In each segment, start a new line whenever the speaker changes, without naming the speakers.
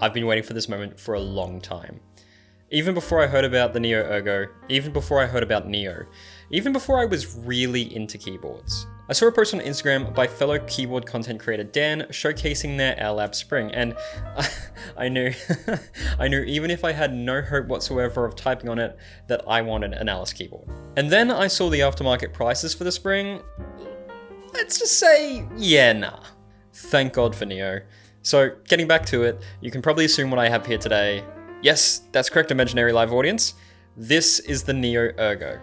I've been waiting for this moment for a long time. Even before I heard about the Neo Ergo, even before I heard about Neo, even before I was really into keyboards. I saw a post on Instagram by fellow keyboard content creator Dan showcasing their Lab Spring, and I knew even if I had no hope whatsoever of typing on it, that I wanted an Alice keyboard. And then I saw the aftermarket prices for the Spring. Let's just say, yeah, nah. Thank God for Neo. So, getting back to it, you can probably assume what I have here today. Yes, that's correct, imaginary live audience. This is the Neo Ergo.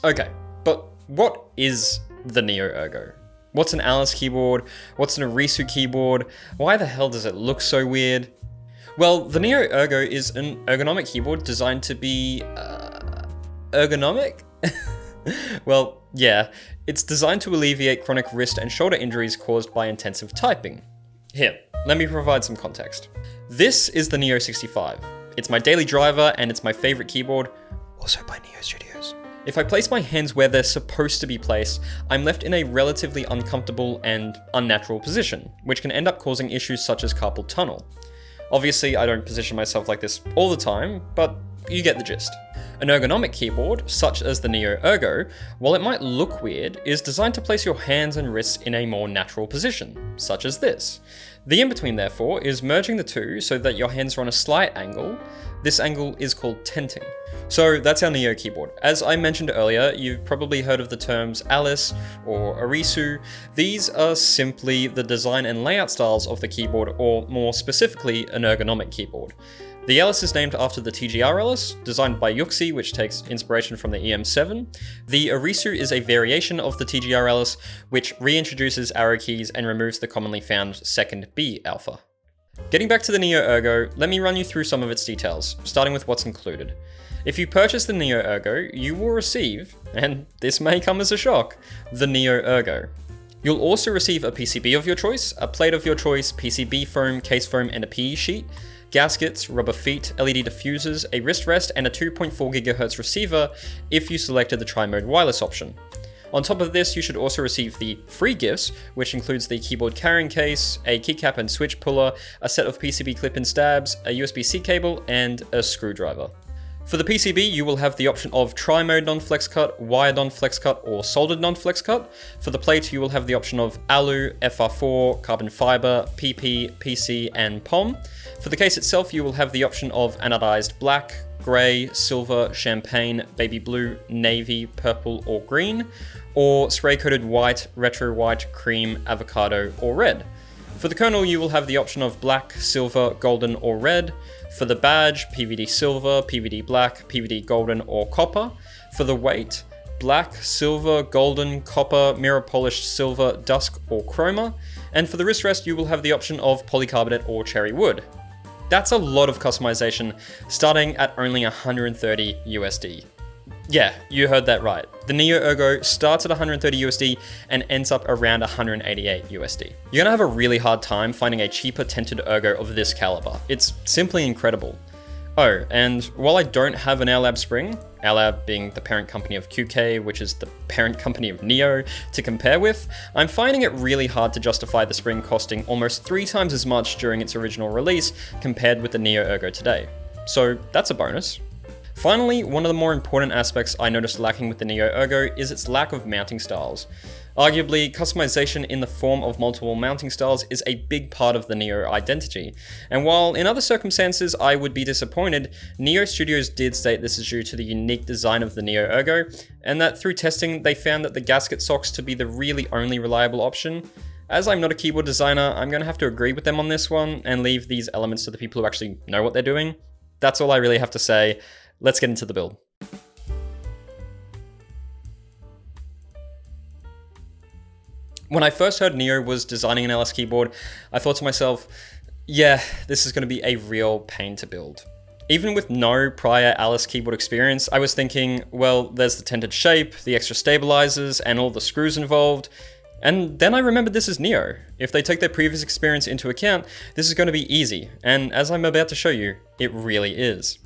Okay, but what is the Neo Ergo? What's an Alice keyboard? What's an Arisu keyboard? Why the hell does it look so weird? Well, the Neo Ergo is an ergonomic keyboard designed to be... ergonomic? Well, yeah, it's designed to alleviate chronic wrist and shoulder injuries caused by intensive typing. Here, let me provide some context. This is the Neo 65. It's my daily driver and it's my favorite keyboard, also by Neo Studios. If I place my hands where they're supposed to be placed, I'm left in a relatively uncomfortable and unnatural position, which can end up causing issues such as carpal tunnel. Obviously, I don't position myself like this all the time, but you get the gist. An ergonomic keyboard, such as the Neo Ergo, while it might look weird, is designed to place your hands and wrists in a more natural position, such as this. The in-between, therefore, is merging the two so that your hands are on a slight angle. This angle is called tenting. So that's our Neo keyboard. As I mentioned earlier, you've probably heard of the terms Alice or Arisu. These are simply the design and layout styles of the keyboard, or more specifically, an ergonomic keyboard. The Alice is named after the TGR Alice, designed by Yuxi, which takes inspiration from the EM7. The Arisu is a variation of the TGR Alice, which reintroduces arrow keys and removes the commonly found second B alpha. Getting back to the Neo Ergo, let me run you through some of its details, starting with what's included. If you purchase the Neo Ergo, you will receive, and this may come as a shock, the Neo Ergo. You'll also receive a PCB of your choice, a plate of your choice, PCB foam, case foam, and a PE sheet, gaskets, rubber feet, LED diffusers, a wrist rest, and a 2.4 GHz receiver if you selected the tri-mode wireless option. On top of this, you should also receive the free gifts, which includes the keyboard carrying case, a keycap and switch puller, a set of PCB clip-in stabs, a USB-C cable, and a screwdriver. For the PCB, you will have the option of tri-mode non-flex cut, wired non-flex cut, or soldered non-flex cut. For the plate, you will have the option of alu, FR4, carbon fiber, PP, PC, and POM. For the case itself, you will have the option of anodized black, grey, silver, champagne, baby blue, navy, purple, or green, or spray-coated white, retro white, cream, avocado, or red. For the kernel, you will have the option of black, silver, golden, or red. For the badge, PVD silver, PVD black, PVD golden, or copper. For the weight, black, silver, golden, copper, mirror polished silver, dusk, or chroma. And for the wrist rest, you will have the option of polycarbonate or cherry wood. That's a lot of customization, starting at only 130 USD. Yeah, you heard that right. The Neo Ergo starts at 130 USD and ends up around 188 USD. You're gonna have a really hard time finding a cheaper tented Ergo of this caliber. It's simply incredible. Oh, and while I don't have an Lab Spring, Lab being the parent company of QK, which is the parent company of Neo, to compare with, I'm finding it really hard to justify the Spring costing almost 3 times as much during its original release compared with the Neo Ergo today. So that's a bonus. Finally, one of the more important aspects I noticed lacking with the Neo Ergo is its lack of mounting styles. Arguably, customization in the form of multiple mounting styles is a big part of the Neo identity, and while in other circumstances I would be disappointed, Neo Studios did state this is due to the unique design of the Neo Ergo, and that through testing they found that the gasket socks to be the really only reliable option. As I'm not a keyboard designer, I'm going to have to agree with them on this one, and leave these elements to the people who actually know what they're doing. That's all I really have to say. Let's get into the build. When I first heard Neo was designing an LS keyboard, I thought to myself, yeah, this is going to be a real pain to build. Even with no prior Alice keyboard experience, I was thinking, well, there's the tented shape, the extra stabilizers, and all the screws involved. And then I remembered this is Neo. If they take their previous experience into account, this is going to be easy, and as I'm about to show you, it really is.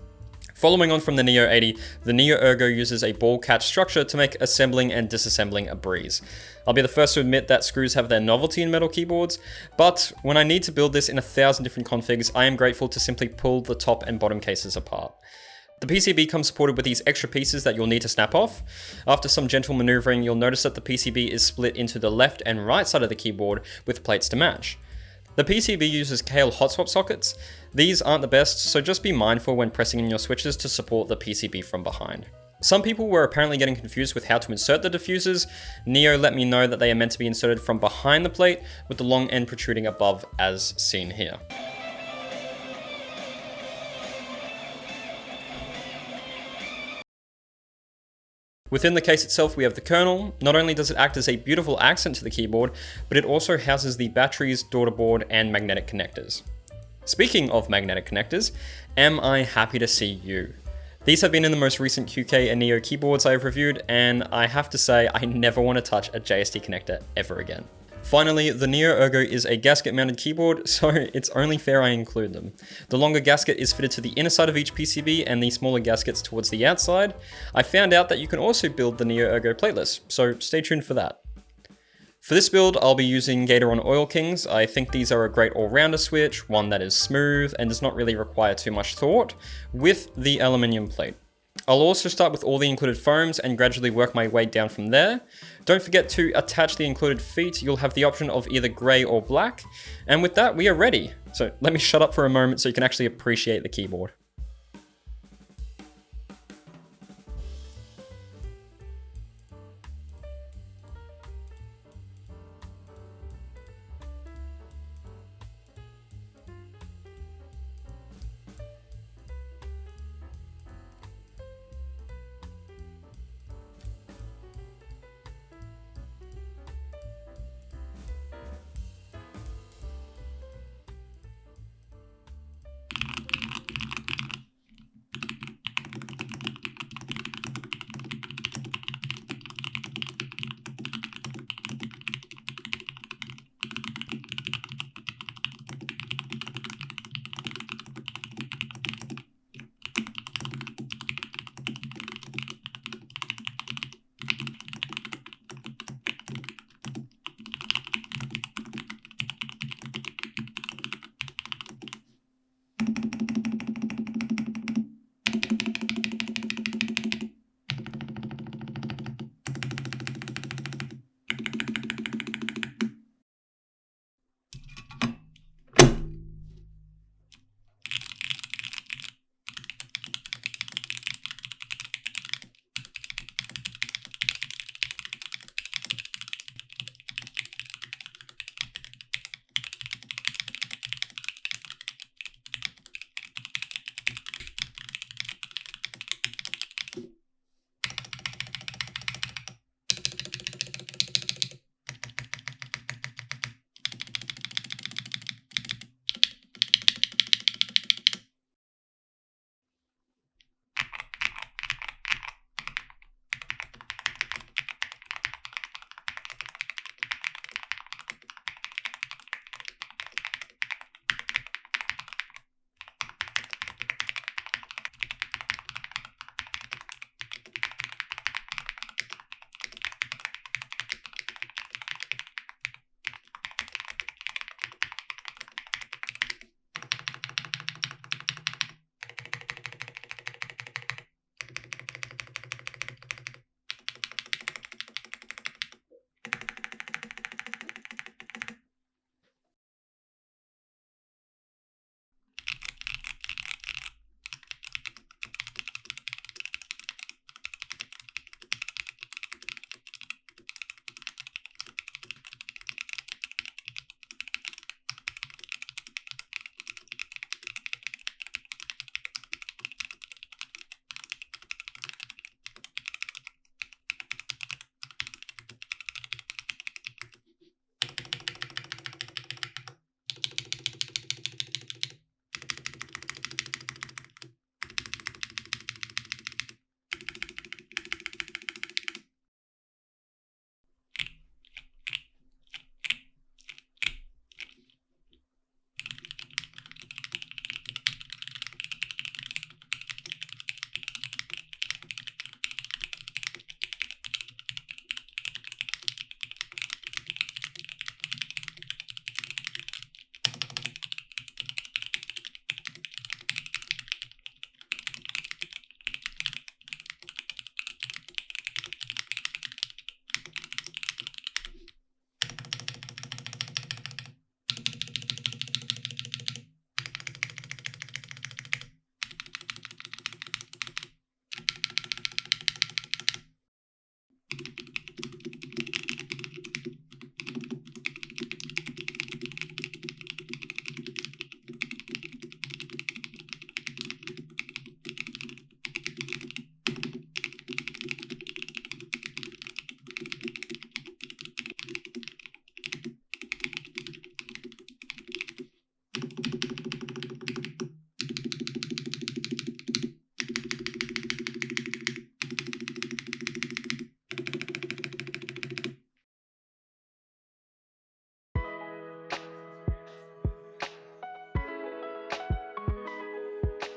Following on from the Neo 80, the Neo Ergo uses a ball catch structure to make assembling and disassembling a breeze. I'll be the first to admit that screws have their novelty in metal keyboards, but when I need to build this in 1,000 different configs, I am grateful to simply pull the top and bottom cases apart. The PCB comes supported with these extra pieces that you'll need to snap off. After some gentle maneuvering, you'll notice that the PCB is split into the left and right side of the keyboard with plates to match. The PCB uses Kale hot swap sockets. These aren't the best, so just be mindful when pressing in your switches to support the PCB from behind. Some people were apparently getting confused with how to insert the diffusers. Neo let me know that they are meant to be inserted from behind the plate, with the long end protruding above as seen here. Within the case itself, we have the kernel. Not only does it act as a beautiful accent to the keyboard, but it also houses the batteries, daughter board, and magnetic connectors. Speaking of magnetic connectors, am I happy to see you? These have been in the most recent QK and Neo keyboards I have reviewed, and I have to say I never want to touch a JST connector ever again. Finally, the Neo Ergo is a gasket mounted keyboard, so it's only fair I include them. The longer gasket is fitted to the inner side of each PCB and the smaller gaskets towards the outside. I found out that you can also build the Neo Ergo plateless, so stay tuned for that. For this build, I'll be using Gatoron Oil Kings. I think these are a great all-rounder switch, one that is smooth and does not really require too much thought, with the aluminium plate. I'll also start with all the included foams and gradually work my way down from there. Don't forget to attach the included feet. You'll have the option of either grey or black. And with that, we are ready. So let me shut up for a moment so you can actually appreciate the keyboard.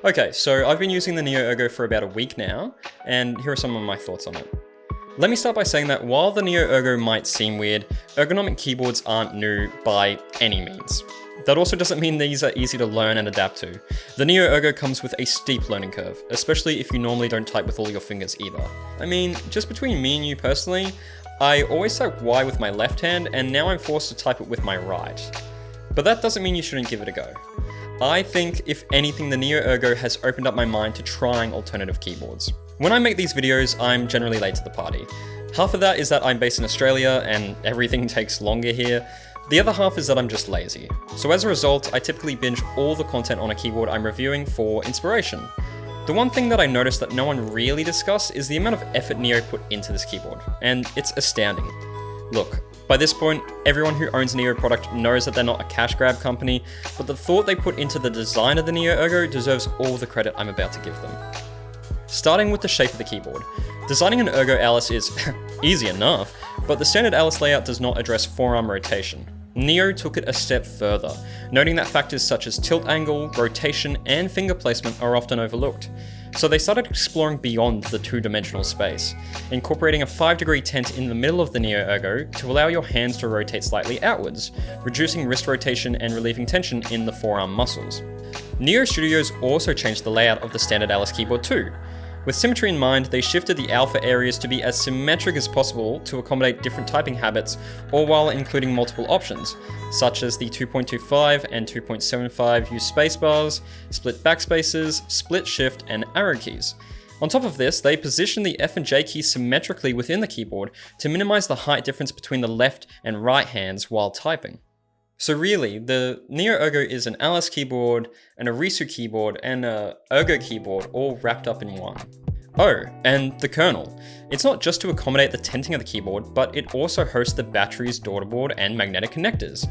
Okay, so I've been using the Neo Ergo for about a week now, and here are some of my thoughts on it. Let me start by saying that while the Neo Ergo might seem weird, ergonomic keyboards aren't new by any means. That also doesn't mean these are easy to learn and adapt to. The Neo Ergo comes with a steep learning curve, especially if you normally don't type with all your fingers either. I mean, just between me and you personally, I always type Y with my left hand, and now I'm forced to type it with my right. But that doesn't mean you shouldn't give it a go. I think, if anything, the Neo Ergo has opened up my mind to trying alternative keyboards. When I make these videos, I'm generally late to the party. Half of that is that I'm based in Australia and everything takes longer here. The other half is that I'm just lazy. So as a result, I typically binge all the content on a keyboard I'm reviewing for inspiration. The one thing that I noticed that no one really discussed is the amount of effort Neo put into this keyboard, and it's astounding. Look, by this point, everyone who owns a Neo product knows that they're not a cash grab company, but the thought they put into the design of the Neo Ergo deserves all the credit I'm about to give them. Starting with the shape of the keyboard. Designing an Ergo Alice is easy enough, but the standard Alice layout does not address forearm rotation. Neo took it a step further, noting that factors such as tilt angle, rotation, and finger placement are often overlooked. So they started exploring beyond the two-dimensional space, incorporating a 5-degree tent in the middle of the Neo Ergo to allow your hands to rotate slightly outwards, reducing wrist rotation and relieving tension in the forearm muscles. Neo Studios also changed the layout of the standard Alice keyboard too. With symmetry in mind, they shifted the alpha areas to be as symmetric as possible to accommodate different typing habits, all while including multiple options, such as the 2.25 and 2.75 use spacebars, split backspaces, split shift, and arrow keys. On top of this, they positioned the F and J keys symmetrically within the keyboard to minimize the height difference between the left and right hands while typing. So really, the Neo Ergo is an Alice keyboard, an Arisu keyboard, and an Ergo keyboard all wrapped up in one. Oh, and the kernel. It's not just to accommodate the tenting of the keyboard, but it also hosts the batteries, daughterboard, and magnetic connectors.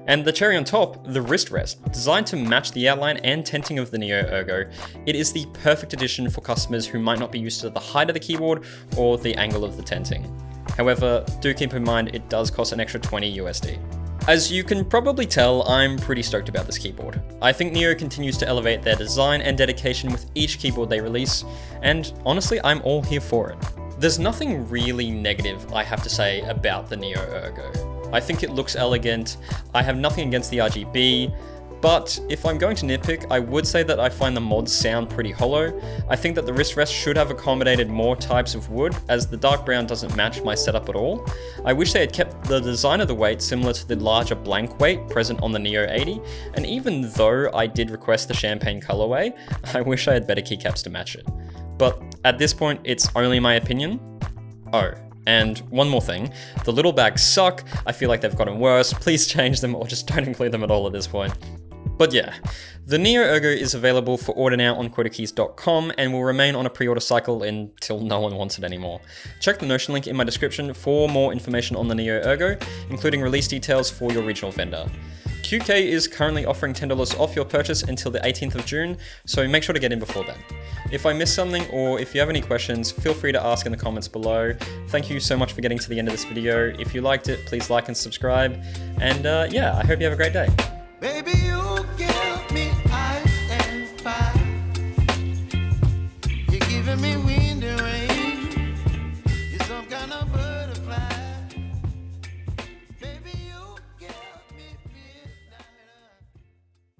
And the cherry on top, the wrist rest. Designed to match the outline and tenting of the Neo Ergo, it is the perfect addition for customers who might not be used to the height of the keyboard or the angle of the tenting. However, do keep in mind it does cost an extra $20 USD. As you can probably tell, I'm pretty stoked about this keyboard. I think Neo continues to elevate their design and dedication with each keyboard they release, and honestly, I'm all here for it. There's nothing really negative I have to say about the Neo Ergo. I think it looks elegant, I have nothing against the RGB, but if I'm going to nitpick, I would say that I find the mods sound pretty hollow. I think that the wrist rest should have accommodated more types of wood, as the dark brown doesn't match my setup at all. I wish they had kept the design of the weight similar to the larger blank weight present on the Neo 80, and even though I did request the champagne colorway, I wish I had better keycaps to match it. But at this point, it's only my opinion. Oh, and one more thing, the little bags suck, I feel like they've gotten worse, please change them or just don't include them at all at this point. But yeah, the Neo Ergo is available for order now on quotakeys.com and will remain on a pre-order cycle until no one wants it anymore. Check the Notion link in my description for more information on the Neo Ergo, including release details for your regional vendor. QK is currently offering $10 off your purchase until the 18th of June, so make sure to get in before then. If I missed something or if you have any questions, feel free to ask in the comments below. Thank you so much for getting to the end of this video. If you liked it, please like and subscribe. And yeah, I hope you have a great day.